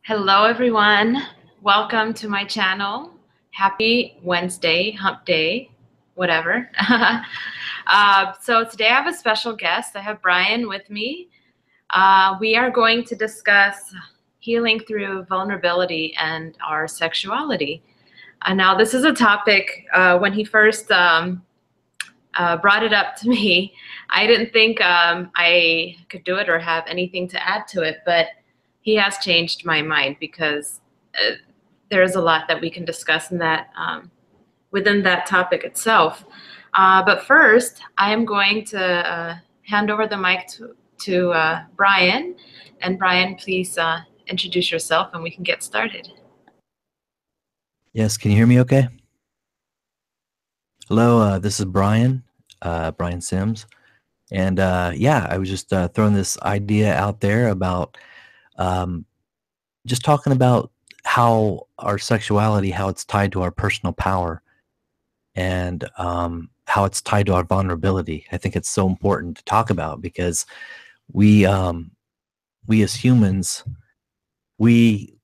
Hello, everyone. Welcome to my channel. Happy Wednesday, hump day, whatever. So today I have a special guest. I have Brian with me. We are going to discuss healing through vulnerability and our sexuality. Now, this is a topic when he first brought it up to me, I didn't think I could do it or have anything to add to it, but he has changed my mind because there's a lot that we can discuss in that within that topic itself. But first, I am going to hand over the mic to Brian. And Brian, please introduce yourself and we can get started. Yes, can you hear me okay? Hello, this is Brian, Brian Sims. And yeah, I was just throwing this idea out there about just talking about how our sexuality, how it's tied to our personal power, and how it's tied to our vulnerability. I think it's so important to talk about because we as humans, we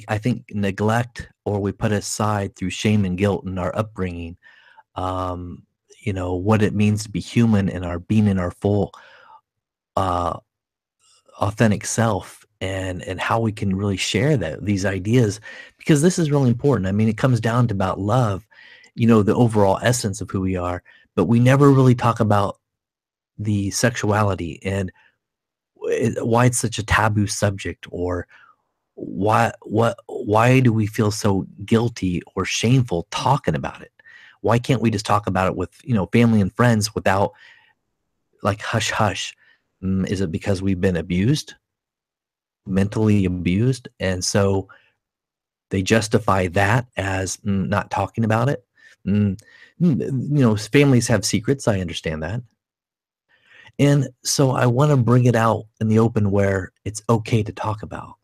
I think neglect or we put aside through shame and guilt in our upbringing what it means to be human and our being in our full authentic self, and how we can really share these ideas, because this is really important. I mean, it comes down to about love, the overall essence of who we are, but we never really talk about the sexuality and why it's such a taboo subject, or why do we feel so guilty or shameful talking about it? Why can't we just talk about it with family and friends without like hush hush? Is it because we've been abused, mentally abused, and so they justify that as not talking about it? Families have secrets, I understand that. And so I want to bring it out in the open where it's okay to talk about.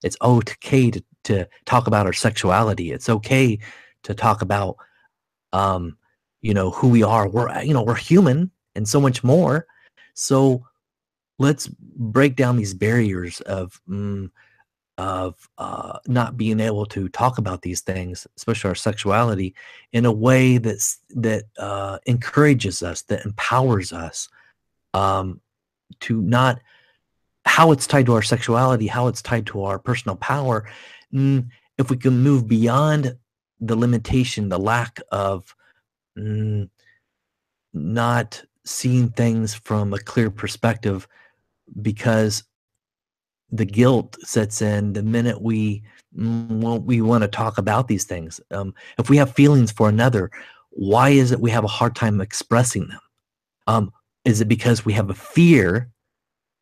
It's okay to talk about our sexuality. It's okay to talk about who we are. We're human and so much more. So let's break down these barriers of not being able to talk about these things, especially our sexuality, in a way that encourages us, that empowers us, to not how it's tied to our sexuality, how it's tied to our personal power. If we can move beyond the limitation, the lack of not seeing things from a clear perspective, because the guilt sets in the minute we want to talk about these things. If we have feelings for another, why is it we have a hard time expressing them? Is it because we have a fear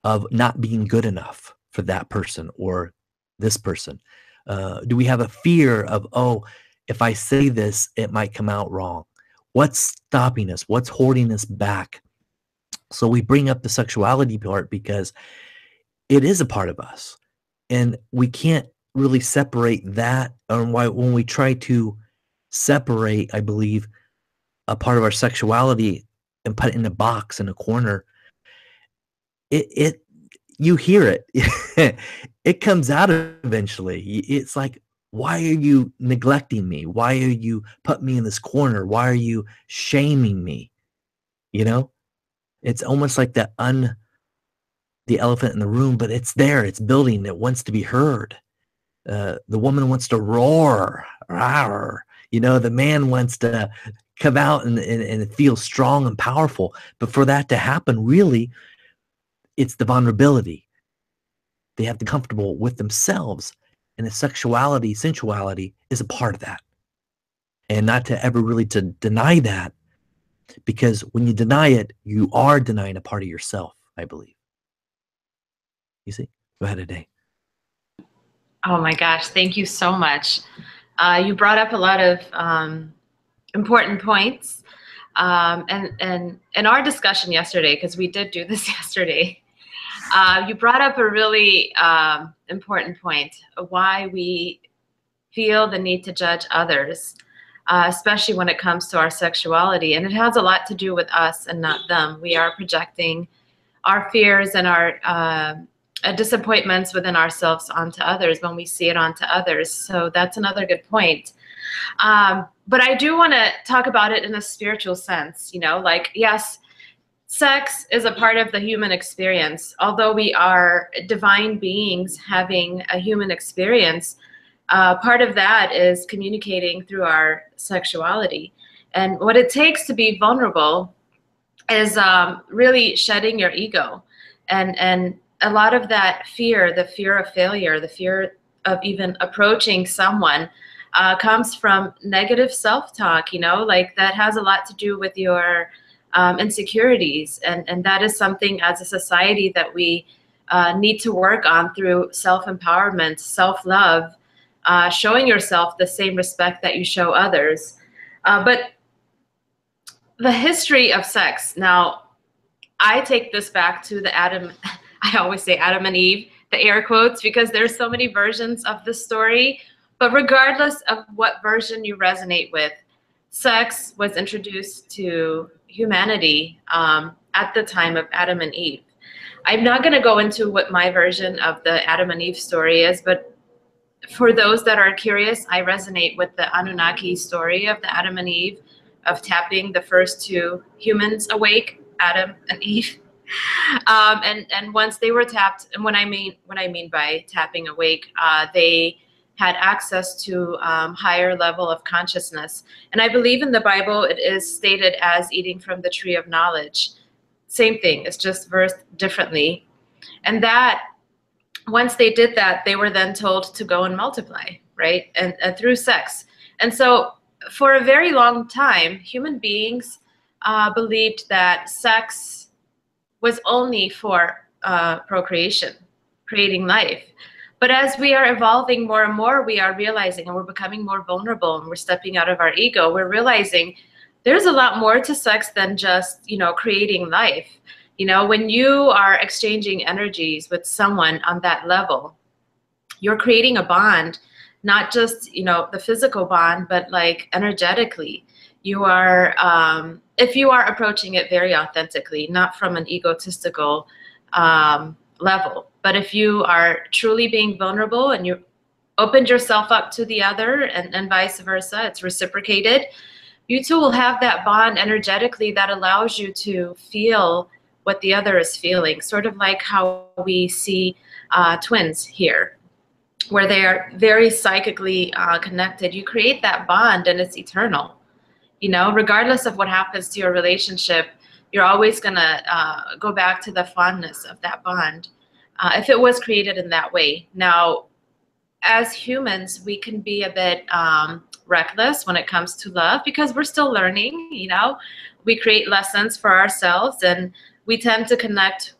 of not being good enough for that person or this person? Do we have a fear of, oh, if I say this, it might come out wrong? What's stopping us? What's holding us back? So we bring up the sexuality part because it is a part of us, and we can't really separate that. And why, when we try to separate, I believe, a part of our sexuality and put it in a box in a corner, it you hear it. It comes out eventually. It's like, why are you neglecting me? Why are you putting me in this corner? Why are you shaming me? It's almost like the elephant in the room, but it's there. It's building. It wants to be heard. The woman wants to roar. Rawr. The man wants to come out and feel strong and powerful. But for that to happen, really, it's the vulnerability. They have to be comfortable with themselves, and the sexuality, sensuality is a part of that. And not to ever really to deny that, because when you deny it, you are denying a part of yourself, I believe. You see? Go ahead, Adey. Oh my gosh, thank you so much. You brought up a lot of important points. And in our discussion yesterday, because we did do this yesterday, you brought up a really important point of why we feel the need to judge others, especially when it comes to our sexuality. And it has a lot to do with us and not them. We are projecting our fears and our disappointments within ourselves onto others when we see it onto others. So that's another good point. But I do want to talk about it in a spiritual sense, you know, like, yes, sex is a part of the human experience. Although we are divine beings having a human experience, part of that is communicating through our sexuality. And what it takes to be vulnerable is really shedding your ego. And a lot of that fear, the fear of failure, the fear of even approaching someone, comes from negative self-talk, you know, like that has a lot to do with your insecurities. And that is something as a society that we need to work on through self-empowerment, self-love, showing yourself the same respect that you show others. But the history of sex, now, I take this back to the Adam, I always say Adam and Eve, the air quotes, because there's so many versions of the story. But regardless of what version you resonate with, sex was introduced to humanity at the time of Adam and Eve. I'm not going to go into what my version of the Adam and Eve story is, but for those that are curious, I resonate with the Anunnaki story of the Adam and Eve, of tapping the first two humans awake, Adam and Eve. And once they were tapped, and what I mean by tapping awake, they had access to higher level of consciousness. And I believe in the Bible it is stated as eating from the tree of knowledge. Same thing, it's just versed differently. And that once they did that, they were then told to go and multiply, right? And through sex. And so for a very long time, human beings believed that sex was only for procreation, creating life. But as we are evolving more and more, we are realizing, and we're becoming more vulnerable, and we're stepping out of our ego, we're realizing there's a lot more to sex than just, you know, creating life. You know, when you are exchanging energies with someone on that level, you're creating a bond, not just, you know, the physical bond, but like energetically. You are, if you are approaching it very authentically, not from an egotistical level, but if you are truly being vulnerable and you opened yourself up to the other, and vice versa, it's reciprocated, you two will have that bond energetically that allows you to feel what the other is feeling, sort of like how we see twins here, where they are very psychically connected. You create that bond and it's eternal. You know, regardless of what happens to your relationship, you're always gonna go back to the fondness of that bond if it was created in that way. Now, as humans, we can be a bit reckless when it comes to love because we're still learning, you know. We create lessons for ourselves, and we tend to connect,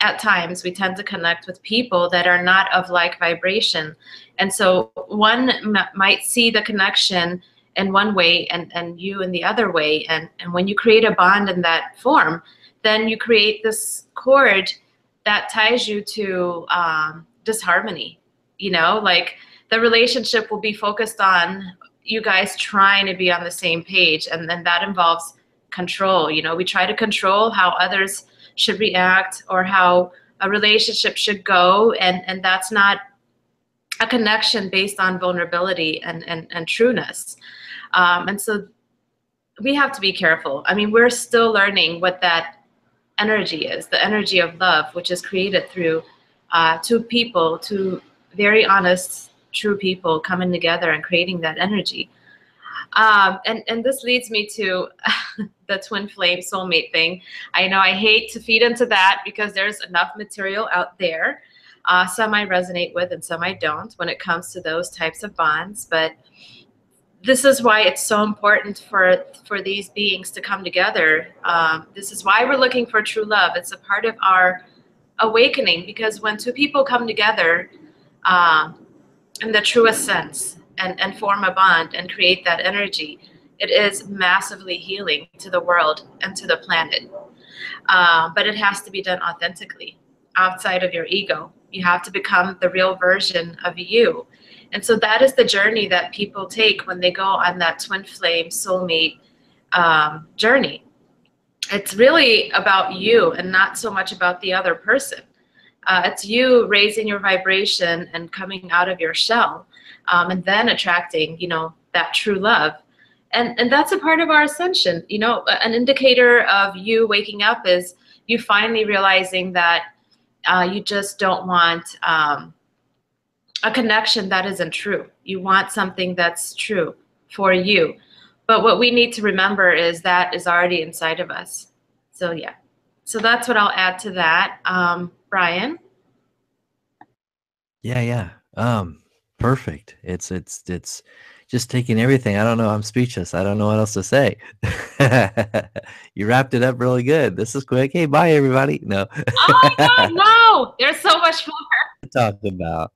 at times, we tend to connect with people that are not of like vibration. And so one might see the connection in one way and you in the other way. And when you create a bond in that form, then you create this cord that ties you to disharmony. You know, like the relationship will be focused on you guys trying to be on the same page. And then that involves control. You know, we try to control how others should react or how a relationship should go. And that's not a connection based on vulnerability and trueness. And so we have to be careful. I mean, we're still learning what that energy is, the energy of love, which is created through two people, two very honest, true people coming together and creating that energy. And this leads me to the twin flame soulmate thing. I know I hate to feed into that because there's enough material out there. Some I resonate with and some I don't when it comes to those types of bonds. But this is why it's so important for these beings to come together. This is why we're looking for true love. It's a part of our awakening, because when two people come together in the truest sense and form a bond and create that energy, it is massively healing to the world and to the planet. But it has to be done authentically, outside of your ego. You have to become the real version of you. And so that is the journey that people take when they go on that twin flame soulmate journey. It's really about you and not so much about the other person. It's you raising your vibration and coming out of your shell, and then attracting, that true love. And that's a part of our ascension. An indicator of you waking up is you finally realizing that you just don't want a connection that isn't true. You want something that's true for you. But what we need to remember is that is already inside of us. So yeah. So that's what I'll add to that. Brian? Yeah. Perfect. It's just taking everything. I don't know. I'm speechless. I don't know what else to say. You wrapped it up really good. This is quick. Hey, bye everybody. No. Oh my God, no! There's so much more. Talk about.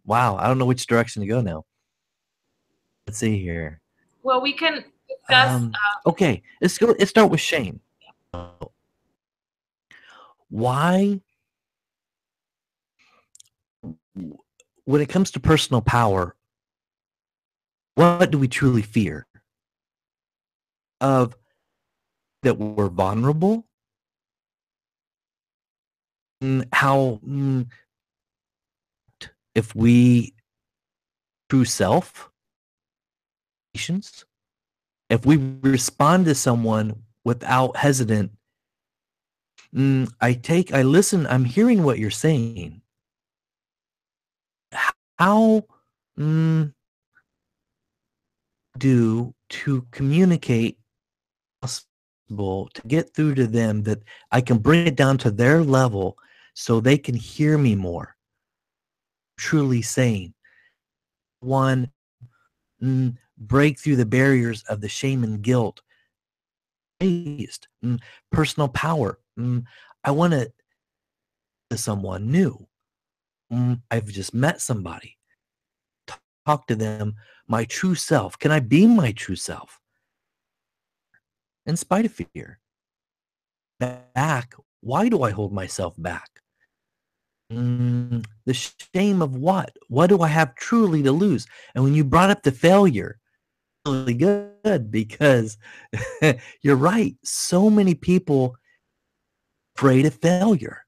Wow. I don't know which direction to go now. Let's see here. Well, we can discuss. Okay. Let's go. Let's start with shame. Why, when it comes to personal power, what do we truly fear? Of that we're vulnerable? How if we true self, if we respond to someone without hesitant, I listen, I'm hearing what you're saying. How do to communicate possible to get through to them that I can bring it down to their level so they can hear me more? Truly saying, one, break through the barriers of the shame and guilt. Personal power. I want to someone new. I've just met somebody. Talk to them. My true self. Can I be my true self? In spite of fear. Back. Why do I hold myself back? The shame of what? What do I have truly to lose? And when you brought up the failure, really good because you're right. So many people afraid of failure.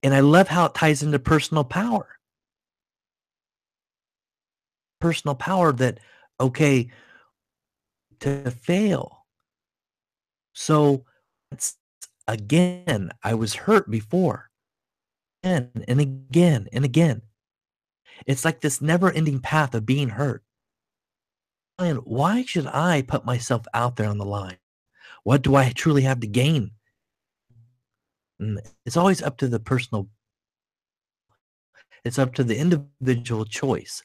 And I love how it ties into personal power. Personal power that, okay, to fail. So it's, again, I was hurt before. And again and again. It's like this never ending path of being hurt. And why should I put myself out there on the line? What do I truly have to gain? It's always up to the personal. It's up to the individual choice.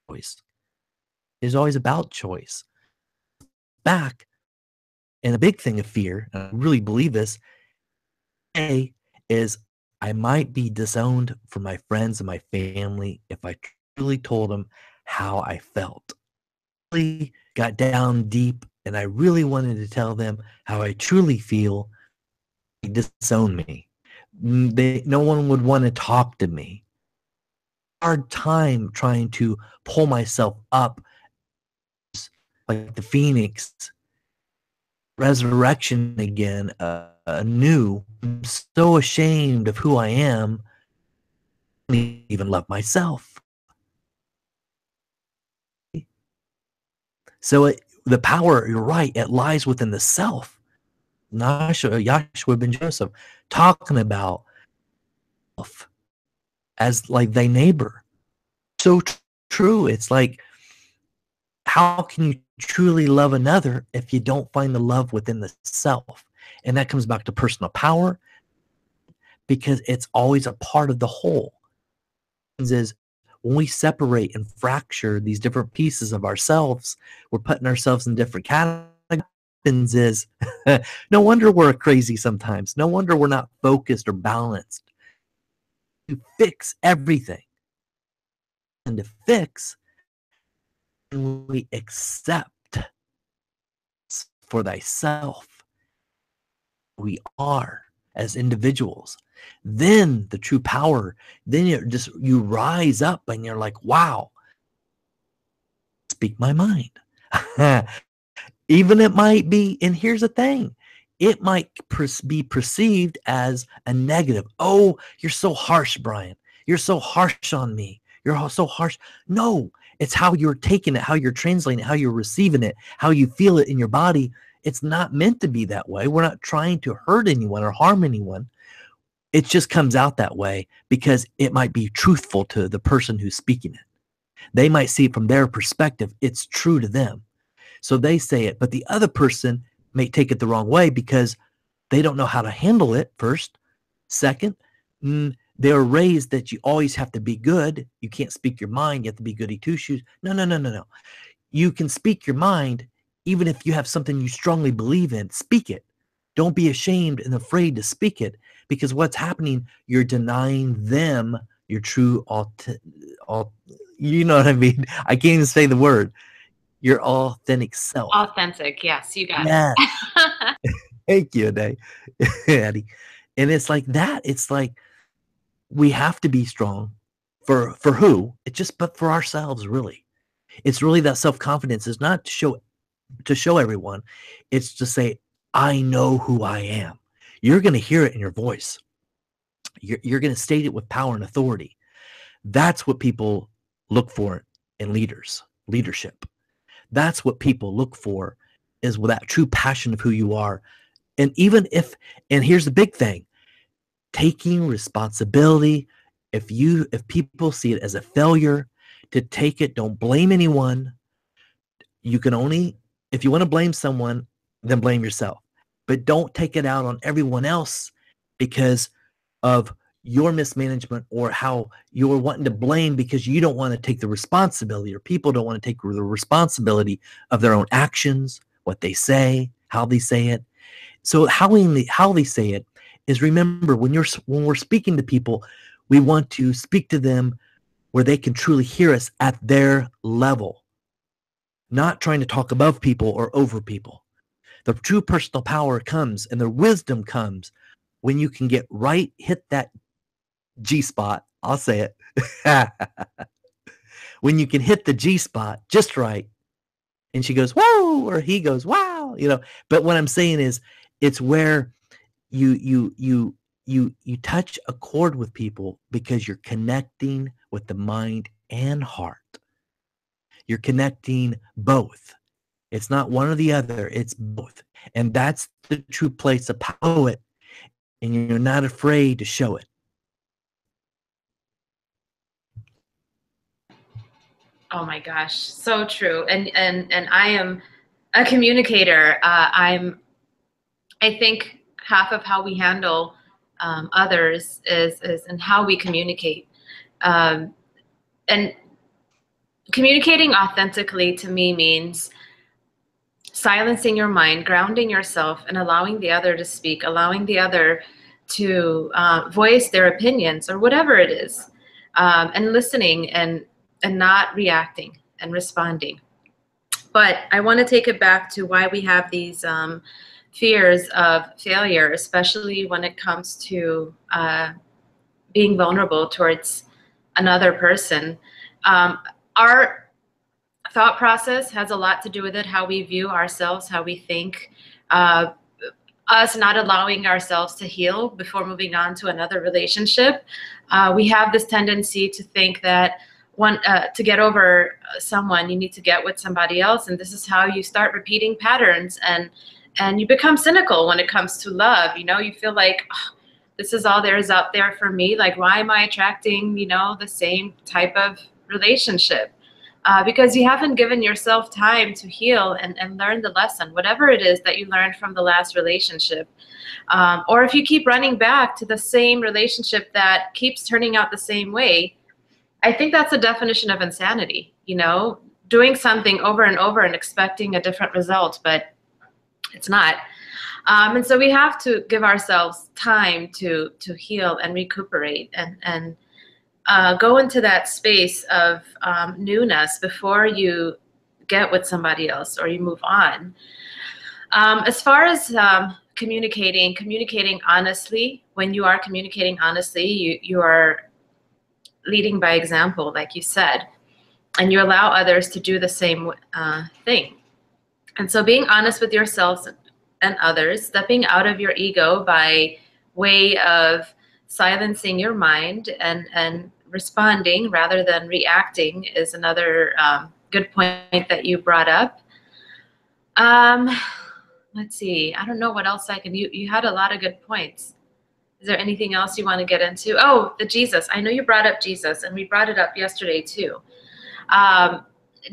It's always about choice. Back, and a big thing of fear, and I really believe this, is I might be disowned from my friends and my family if I truly told them how I felt. Really got down deep and I really wanted to tell them how I truly feel. They disown me. No one would want to talk to me. Hard time trying to pull myself up like the phoenix, resurrection again, anew. I'm so ashamed of who I am. I don't even love myself. So the power, you're right, it lies within the self. Yahshua ben Joseph talking about as like thy neighbor. So true. It's like, how can you truly love another if you don't find the love within the self? And that comes back to personal power, because it's always a part of the whole. Is when we separate and fracture these different pieces of ourselves, we're putting ourselves in different categories. Is no wonder we're crazy sometimes. No wonder we're not focused or balanced. To fix everything. And to fix, we accept for thyself we are as individuals. Then the true power, then you rise up and you're like, wow, speak my mind. Even it might be, and here's the thing, it might be perceived as a negative. Oh, you're so harsh, Brian. You're so harsh on me. You're so harsh. No, it's how you're taking it, how you're translating it, how you're receiving it, how you feel it in your body. It's not meant to be that way. We're not trying to hurt anyone or harm anyone. It just comes out that way because it might be truthful to the person who's speaking it. They might see it from their perspective. It's true to them. So they say it, but the other person may take it the wrong way because they don't know how to handle it first. Second, they're raised that you always have to be good. You can't speak your mind. You have to be goody two shoes. No. You can speak your mind even if you have something you strongly believe in. Speak it. Don't be ashamed and afraid to speak it, because what's happening, you're denying them your true, you know what I mean? I can't even say the word. Your authentic self. Authentic, yes, you got Yeah. it. Thank you, Addie. And it's like that. It's like we have to be strong for who? It's just but for ourselves, really. It's really that self-confidence is not to show everyone. It's to say, I know who I am. You're going to hear it in your voice. You're going to state it with power and authority. That's what people look for in leadership. That's what people look for, is with that true passion of who you are. And even if, and here's the big thing, taking responsibility. If people see it as a failure, to take it, don't blame anyone. You can only, if you want to blame someone, then blame yourself. But don't take it out on everyone else because of your mismanagement or how you're wanting to blame because you don't want to take the responsibility, or people don't want to take the responsibility of their own actions, what they say, how they say it. So how they say it is, remember, when we're speaking to people, we want to speak to them where they can truly hear us at their level, not trying to talk above people or over people. The true personal power comes and the wisdom comes when you can hit that G spot. I'll say it. When you can hit the G spot just right, and she goes, whoa, or he goes, wow, But what I'm saying is, it's where you touch a chord with people because you're connecting with the mind and heart. You're connecting both. It's not one or the other, it's both. And that's the true place of poet, and you're not afraid to show it. Oh my gosh, so true. And I am a communicator. I think half of how we handle others is in how we communicate. And communicating authentically to me means silencing your mind, grounding yourself, and allowing the other to speak, allowing the other to voice their opinions or whatever it is, and listening and not reacting and responding. But I want to take it back to why we have these fears of failure, especially when it comes to being vulnerable towards another person. Our thought process has a lot to do with it, how we view ourselves, how we think, us not allowing ourselves to heal before moving on to another relationship. We have this tendency to think that to get over someone, you need to get with somebody else, and this is how you start repeating patterns, and you become cynical when it comes to love. You feel like, oh, this is all there is out there for me. Like, why am I attracting, the same type of relationship? Because you haven't given yourself time to heal and learn the lesson, whatever it is that you learned from the last relationship. Or if you keep running back to the same relationship that keeps turning out the same way, I think that's a definition of insanity, doing something over and over and expecting a different result, but it's not. And so we have to give ourselves time to heal and recuperate and go into that space of newness before you get with somebody else or you move on. As far as communicating honestly, when you are communicating honestly, you are leading by example, like you said, and you allow others to do the same thing. And so being honest with yourselves and others. Stepping out of your ego by way of silencing your mind and responding rather than reacting is another good point that you brought up. Let's see. I don't know what else I can. You had a lot of good points. Is there anything else you want to get into? Oh, the Jesus. I know you brought up Jesus, and we brought it up yesterday too.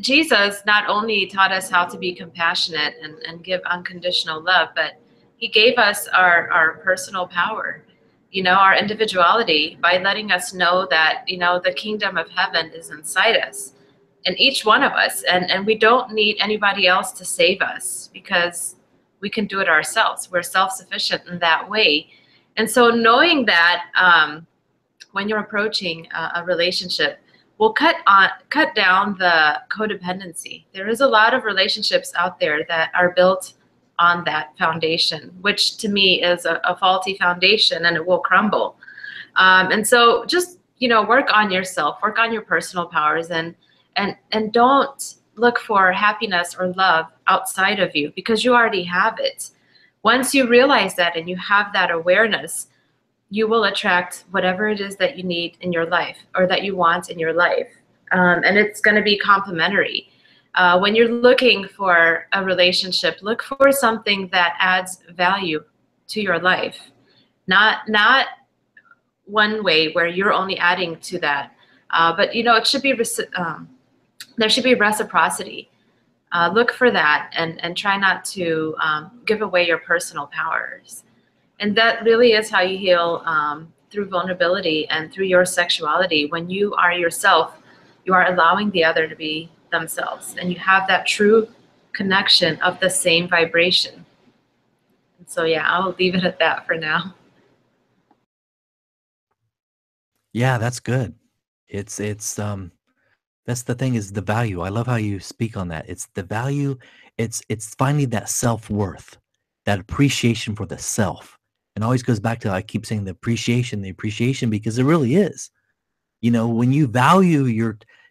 Jesus not only taught us how to be compassionate and give unconditional love, but he gave us our personal power, our individuality, by letting us know that, the kingdom of heaven is inside us and each one of us. And we don't need anybody else to save us because we can do it ourselves. We're self-sufficient in that way. And so knowing that when you're approaching a relationship, will cut down the codependency. There is a lot of relationships out there that are built on that foundation, which to me is a faulty foundation, and it will crumble. And so just, work on yourself, work on your personal powers, and don't look for happiness or love outside of you, because you already have it. Once you realize that and you have that awareness, you will attract whatever it is that you need in your life or that you want in your life. And it's going to be complementary. When you're looking for a relationship, look for something that adds value to your life. Not one way where you're only adding to that. But, it should be, there should be reciprocity. Look for that and try not to give away your personal powers. And that really is how you heal, through vulnerability and through your sexuality. When you are yourself, you are allowing the other to be themselves, and you have that true connection of the same vibration. And so, yeah, I'll leave it at that for now. Yeah, that's good. It's that's the thing, is the value. I love how you speak on that. It's the value. It's finding that self-worth, that appreciation for the self. And always goes back to, I keep saying the appreciation, because it really is. When you value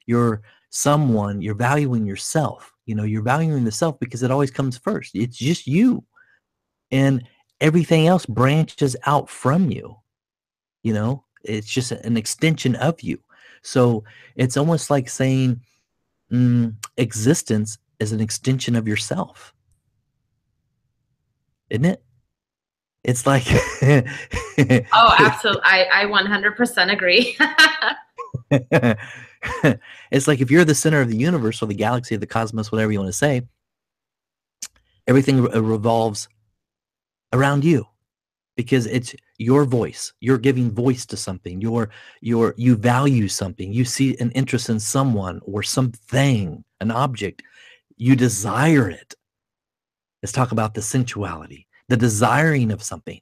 your someone, you're valuing yourself. You're valuing the self, because it always comes first. It's just you. And everything else branches out from you. It's just an extension of you. So it's almost like saying existence is an extension of yourself, isn't it? It's like Oh, absolutely. I 100% agree. It's like, if you're the center of the universe or the galaxy, the cosmos, whatever you want to say, everything revolves around you, because it's your voice. You're giving voice to something. You value something. You see an interest in someone or something, an object. You desire it. Let's talk about the sensuality, the desiring of something.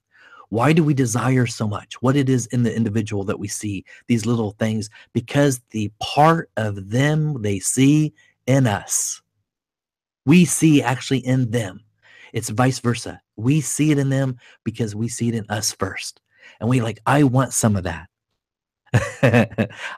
Why do we desire so much? What it is in the individual that we see, these little things, because the part of them they see in us, we see actually in them. It's vice versa. We see it in them because we see it in us first. And we like, I want some of that.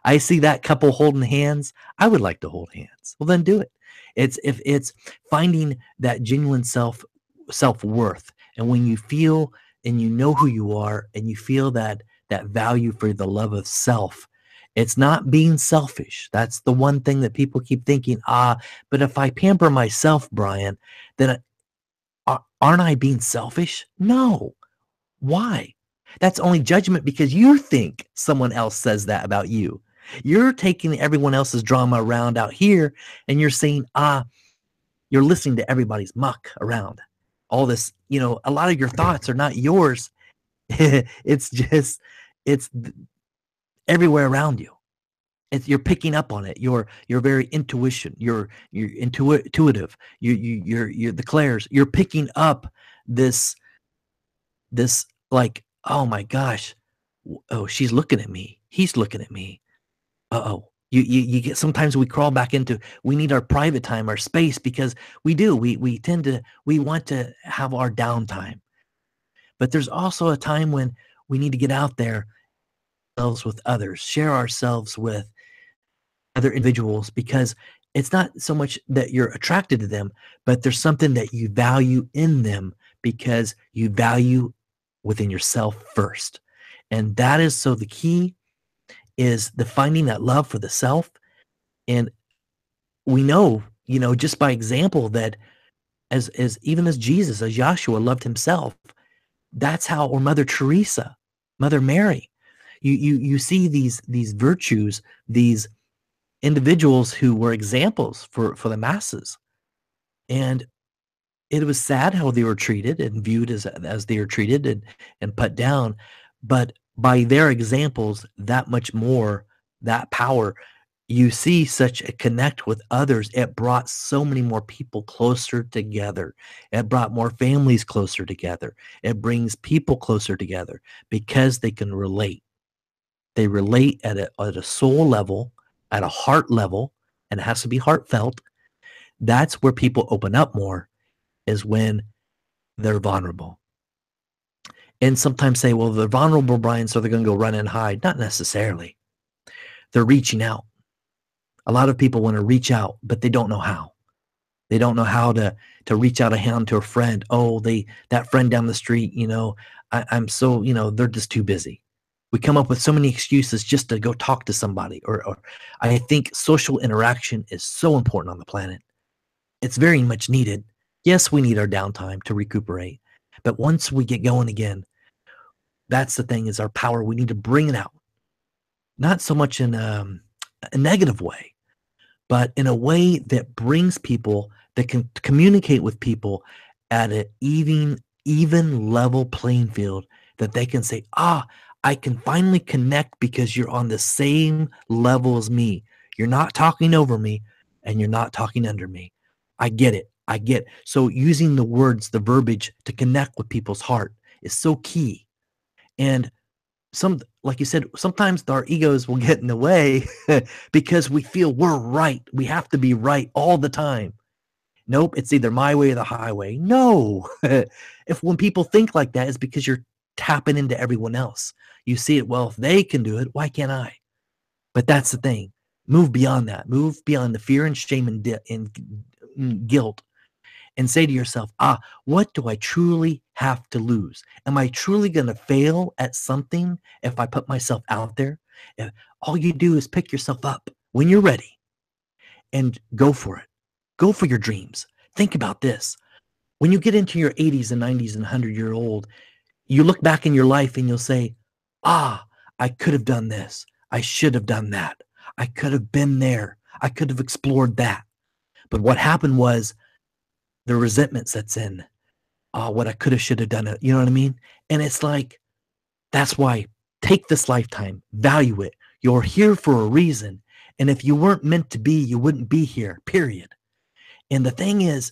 I see that couple holding hands. I would like to hold hands. Well, then do it. It's finding that genuine self-worth. And when you feel and you know who you are, and you feel that value for the love of self, it's not being selfish. That's the one thing that people keep thinking, but if I pamper myself, Brian, then aren't I being selfish? No. Why? That's only judgment, because you think someone else says that about you. You're taking everyone else's drama around out here, and you're saying, you're listening to everybody's muck around. All this, a lot of your thoughts are not yours. It's everywhere around you. You're picking up on it. You're very intuition. You're intuitive. You're the clairs. You're picking up this like, oh my gosh, oh, she's looking at me. He's looking at me. Uh-oh. You get, sometimes we crawl back into, we need our private time, our space, because we want to have our downtime. But there's also a time when we need to get out there with others, share ourselves with other individuals, because it's not so much that you're attracted to them, but there's something that you value in them, because you value within yourself first. And that is so the key is the finding that love for the self. And we know, just by example that as even as Jesus, as Yahshua loved himself, that's how, or Mother Teresa, Mother Mary, you see these virtues, these individuals who were examples for the masses. And it was sad how they were treated and viewed as they were treated and put down. But by their examples, that much more, that power, you see such a connect with others. It brought so many more people closer together. It brought more families closer together. It brings people closer together because they can relate. They relate at a soul level, at a heart level, and it has to be heartfelt. That's where people open up more, is when they're vulnerable. And sometimes say, well, they're vulnerable, Brian, so they're going to go run and hide. Not necessarily. They're reaching out. A lot of people want to reach out, but they don't know how. They don't know how to reach out a hand to a friend. Oh, that friend down the street, I'm so, they're just too busy. We come up with so many excuses just to go talk to somebody. Or I think social interaction is so important on the planet. It's very much needed. Yes, we need our downtime to recuperate. But once we get going again, that's the thing, is our power. We need to bring it out. Not so much in a negative way, but in a way that brings people, that can communicate with people at an even level playing field, that they can say, I can finally connect because you're on the same level as me. You're not talking over me and you're not talking under me. I get it. I get it. So using the words, the verbiage to connect with people's heart is so key. And like you said, sometimes our egos will get in the way because we feel we're right. We have to be right all the time. Nope, it's either my way or the highway. No. When people think like that, it's because you're tapping into everyone else. You see it, well, if they can do it, why can't I? But that's the thing. Move beyond that. Move beyond the fear and shame and guilt, and say to yourself, what do I truly have to lose? Am I truly going to fail at something if I put myself out there? All you do is pick yourself up when you're ready and go for it. Go for your dreams. Think about this. When you get into your 80s and 90s and 100-year-old, you look back in your life and you'll say, I could have done this. I should have done that. I could have been there. I could have explored that. But what happened was, the resentment sets in. What I could have, should have done it. You know what I mean? And it's like, that's why, take this lifetime, value it. You're here for a reason. And if you weren't meant to be, you wouldn't be here, period. And the thing is,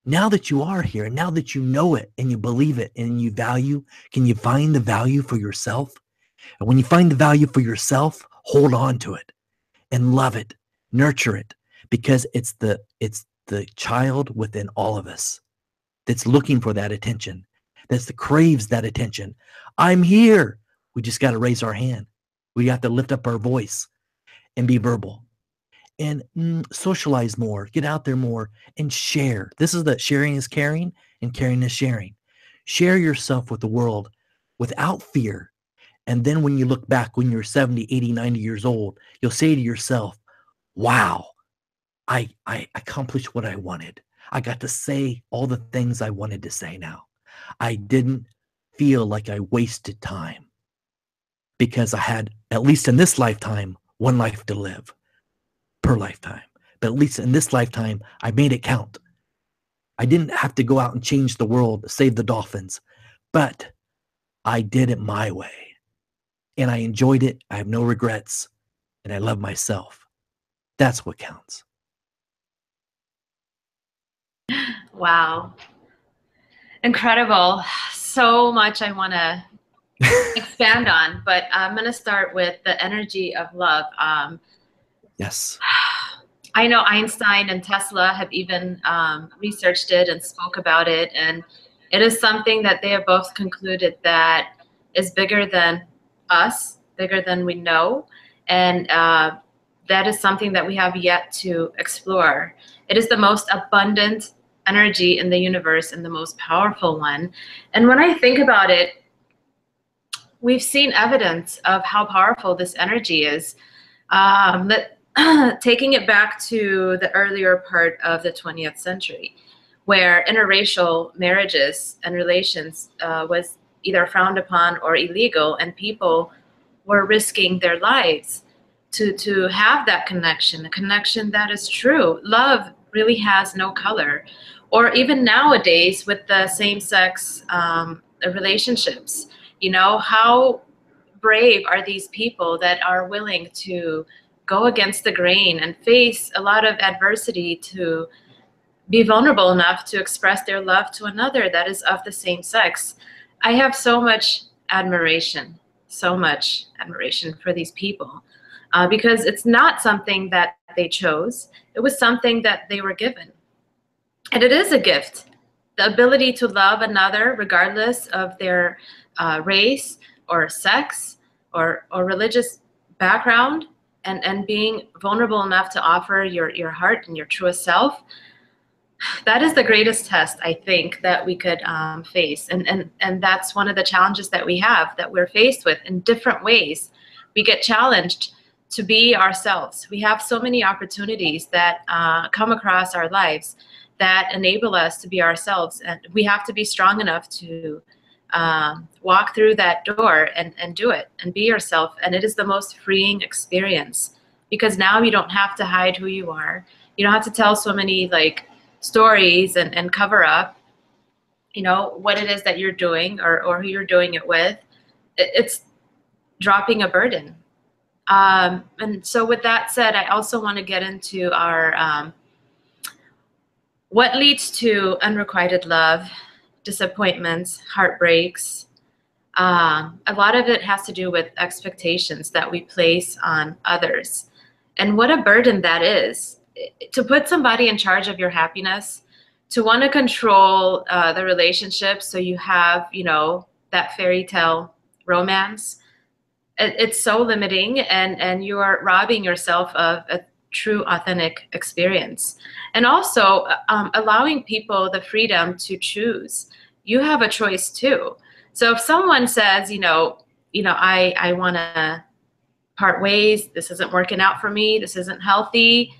now that you are here, now that you know it and you believe it and you value, can you find the value for yourself? And when you find the value for yourself, hold on to it and love it, nurture it, because it's the child within all of us that's looking for that attention, that craves that attention. I'm here. We just got to raise our hand. We have to lift up our voice and be verbal and socialize more, get out there more and share. This is the sharing is caring and caring is sharing. Share yourself with the world without fear. And then when you look back, when you're 70, 80, 90 years old, you'll say to yourself, wow, I accomplished what I wanted. I got to say all the things I wanted to say now. I didn't feel like I wasted time because I had, at least in this lifetime, one life to live per lifetime. But at least in this lifetime, I made it count. I didn't have to go out and change the world, save the dolphins, but I did it my way. And I enjoyed it. I have no regrets. And I love myself. That's what counts. Wow. Incredible. So much I want to expand on, but I'm going to start with the energy of love. Yes. I know Einstein and Tesla have even researched it and spoke about it. And it is something that they have both concluded that is bigger than us, bigger than we know. And that is something that we have yet to explore. It is the most abundant energy in the universe and the most powerful one. And when I think about it, we've seen evidence of how powerful this energy is. That taking it back to the earlier part of the 20th century, where interracial marriages and relations was either frowned upon or illegal, and people were risking their lives to have that connection, a connection that is true. Love really has no color. Or even nowadays with the same-sex relationships, how brave are these people that are willing to go against the grain and face a lot of adversity to be vulnerable enough to express their love to another that is of the same sex. I have so much admiration for these people because it's not something that they chose. It was something that they were given. And it is a gift. The ability to love another regardless of their race or sex or religious background, and being vulnerable enough to offer your heart and your truest self, that is the greatest test, I think, that we could face. And that's one of the challenges that we have, that we're faced with in different ways. We get challenged to be ourselves. We have so many opportunities that come across our lives that enable us to be ourselves. And we have to be strong enough to walk through that door and do it and be yourself. And it is the most freeing experience, because now you don't have to hide who you are. You don't have to tell so many stories and cover up, what it is that you're doing or who you're doing it with. It's dropping a burden. And so with that said, I also want to get into our what leads to unrequited love, disappointments, heartbreaks. A lot of it has to do with expectations that we place on others. And what a burden that is. To put somebody in charge of your happiness, to want to control the relationship so you have, that fairy tale romance, it's so limiting, and you are robbing yourself of a true, authentic experience. And also allowing people the freedom to choose. You have a choice too. So if someone says, I want to part ways, this isn't working out for me, this isn't healthy,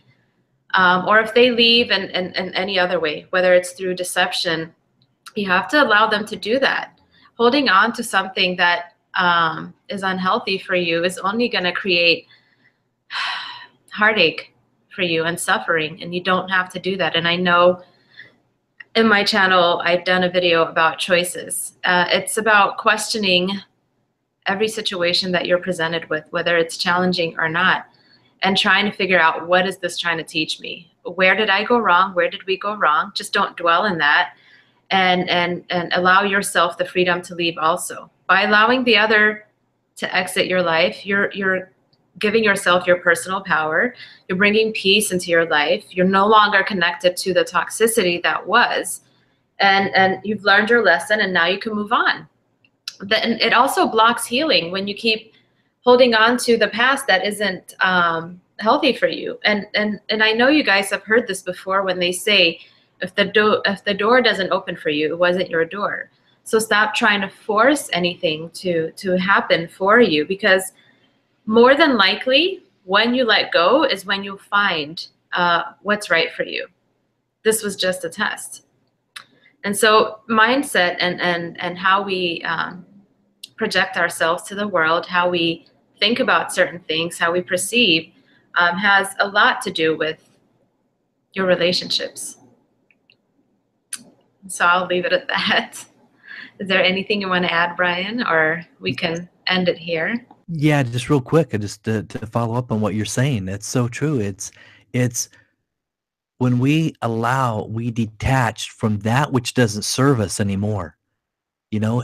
or if they leave in any other way, whether it's through deception, you have to allow them to do that. Holding on to something that is unhealthy for you is only going to create heartache for you and suffering, and you don't have to do that. And I know in my channel, I've done a video about choices. It's about questioning every situation that you're presented with, whether it's challenging or not, and trying to figure out, what is this trying to teach me? Where did I go wrong? Where did we go wrong? Just don't dwell in that, and allow yourself the freedom to leave also. By allowing the other to exit your life, you're giving yourself your personal power. You're bringing peace into your life. You're no longer connected to the toxicity that was, and you've learned your lesson, and now you can move on. Then it also blocks healing when you keep holding on to the past that isn't healthy for you. And I know you guys have heard this before, when they say, if the door doesn't open for you, it wasn't your door. So stop trying to force anything to happen for you, because more than likely, when you let go is when you find what's right for you. This was just a test. And so mindset and how we project ourselves to the world, how we think about certain things, how we perceive, has a lot to do with your relationships. So I'll leave it at that. Is there anything you want to add, Brian, or we can end it here? Yeah, just real quick, just to follow up on what you're saying. That's so true. It's when we detach from that which doesn't serve us anymore.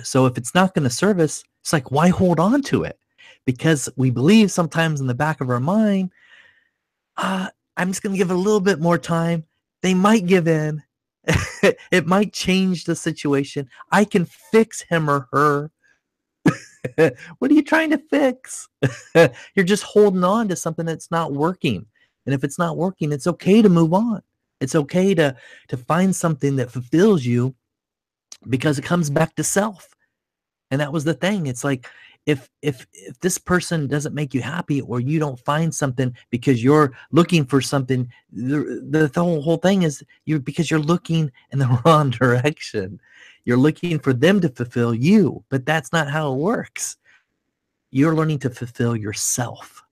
So if it's not going to serve us, it's like, why hold on to it? Because we believe sometimes in the back of our mind, I'm just going to give it a little bit more time. They might give in. It might change the situation. I can fix him or her. What are you trying to fix? You're just holding on to something that's not working. And if it's not working, it's okay to move on. It's okay to find something that fulfills you because it comes back to self. And that was the thing. It's like if this person doesn't make you happy, or you don't find something because you're looking for something, the whole thing is because you're looking in the wrong direction. You're looking for them to fulfill you, but that's not how it works. You're learning to fulfill yourself.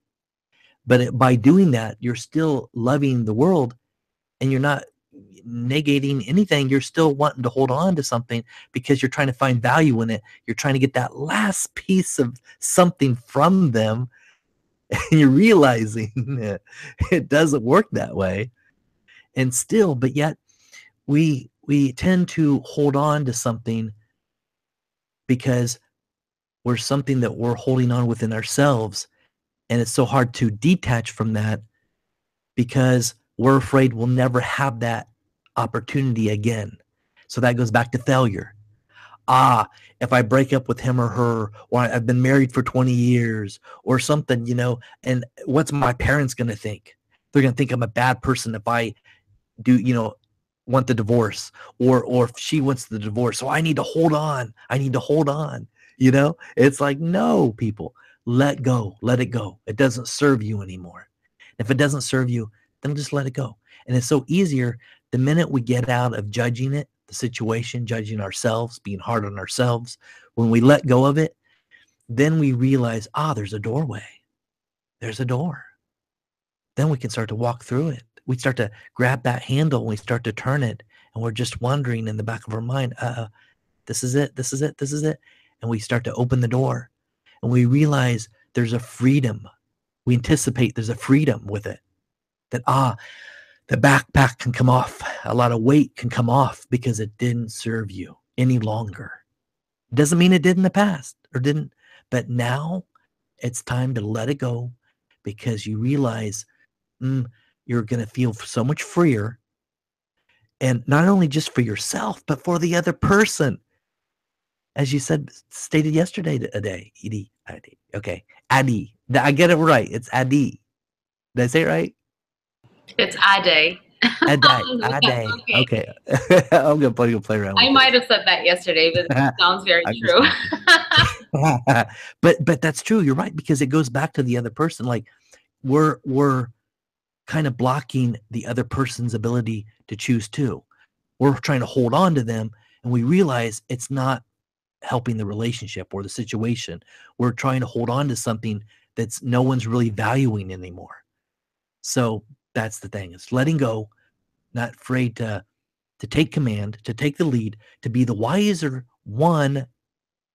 But by doing that, you're still loving the world, and you're not negating anything. You're still wanting to hold on to something because you're trying to find value in it. You're trying to get that last piece of something from them, and you're realizing that it doesn't work that way. And still, but yet we tend to hold on to something because we're something that we're holding on within ourselves, and it's so hard to detach from that because we're afraid we'll never have that opportunity again. So that goes back to failure. If I break up with him or her, or I've been married for 20 years or something, and what's my parents going to think? They're going to think I'm a bad person if I do, want the divorce, or if she wants the divorce. So I need to hold on. I need to hold on. It's like, no, people, let go, let it go. It doesn't serve you anymore. If it doesn't serve you, then just let it go. And it's so easier the minute we get out of judging it, the situation, judging ourselves, being hard on ourselves. When we let go of it, then we realize, there's a doorway. There's a door. Then we can start to walk through it. We start to grab that handle and we start to turn it, and we're just wondering in the back of our mind, this is it, this is it, this is it. And we start to open the door, and we realize there's a freedom. We anticipate there's a freedom with it. That, the backpack can come off. A lot of weight can come off because it didn't serve you any longer. It doesn't mean it did in the past or didn't, but now it's time to let it go, because you realize you're going to feel so much freer. And not only just for yourself, but for the other person. As you stated yesterday, Adey. Okay. Adey. I get it right. It's Adey. Did I say it right? It's adey. Adey. Okay. I'm gonna play around with I might have said that yesterday, but it sounds very true. But that's true. You're right, because it goes back to the other person. Like we're kind of blocking the other person's ability to choose too. We're trying to hold on to them, and we realize it's not helping the relationship or the situation. We're trying to hold on to something that's no one's really valuing anymore. So that's the thing. It's letting go, not afraid to take command, to take the lead, to be the wiser one,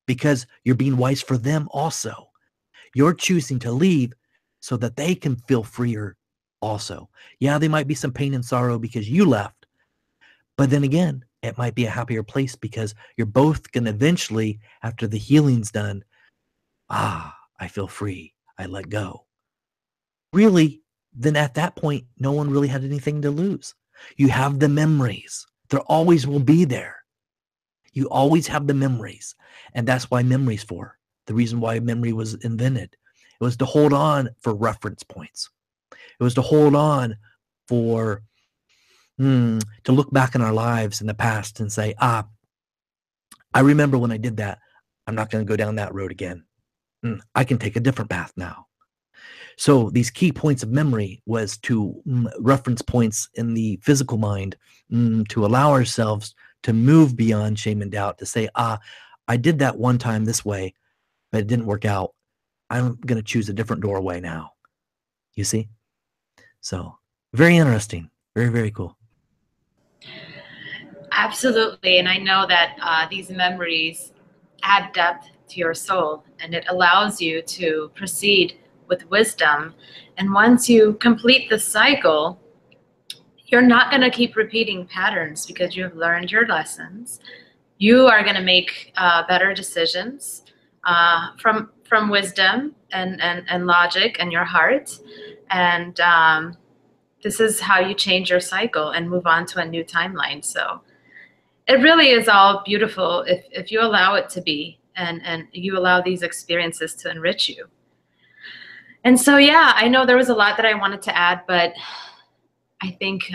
because you're being wise for them also. You're choosing to leave so that they can feel freer also. Yeah, there might be some pain and sorrow because you left, but then again, it might be a happier place because you're both going to eventually, after the healing's done, I feel free. I let go. Really, then at that point, no one really had anything to lose. You have the memories. There always will be there. You always have the memories. And that's why memory's for. The reason why memory was invented. It was to hold on for reference points. It was to hold on for, to look back in our lives in the past and say, I remember when I did that. I'm not going to go down that road again. I can take a different path now. So these key points of memory was to reference points in the physical mind, to allow ourselves to move beyond shame and doubt, to say, I did that one time this way, but it didn't work out. I'm going to choose a different doorway now. You see? So very interesting. Very, very cool. Absolutely. And I know that these memories add depth to your soul, and it allows you to proceed with wisdom. And once you complete the cycle, you're not going to keep repeating patterns because you have learned your lessons. You are going to make better decisions from wisdom and logic and your heart. And this is how you change your cycle and move on to a new timeline. So it really is all beautiful if you allow it to be, and you allow these experiences to enrich you. And so, yeah, I know there was a lot that I wanted to add, but I think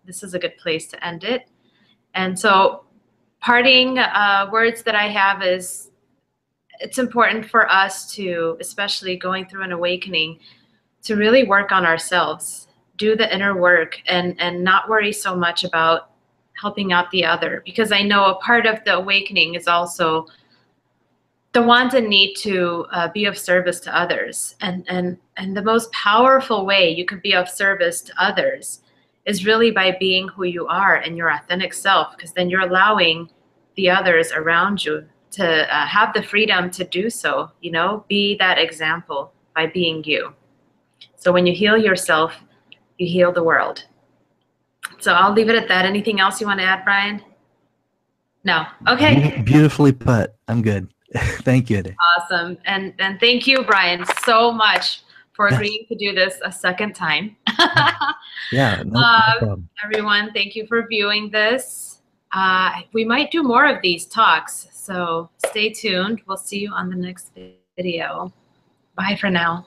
this is a good place to end it. And so parting words that I have is, it's important for us to, especially going through an awakening, to really work on ourselves, do the inner work, and not worry so much about helping out the other. Because I know a part of the awakening is also the want and need to be of service to others. And the most powerful way you can be of service to others is really by being who you are and your authentic self, because then you're allowing the others around you to have the freedom to do so, you know, be that example by being you. So when you heal yourself, you heal the world. So I'll leave it at that. Anything else you want to add, Brian? No. Okay. Beautifully put. I'm good. Thank you, Adey. Awesome. And thank you, Brian, so much for Yes. agreeing to do this a second time. Yeah, no problem. Everyone, thank you for viewing this. We might do more of these talks, so stay tuned. We'll see you on the next video. Bye for now.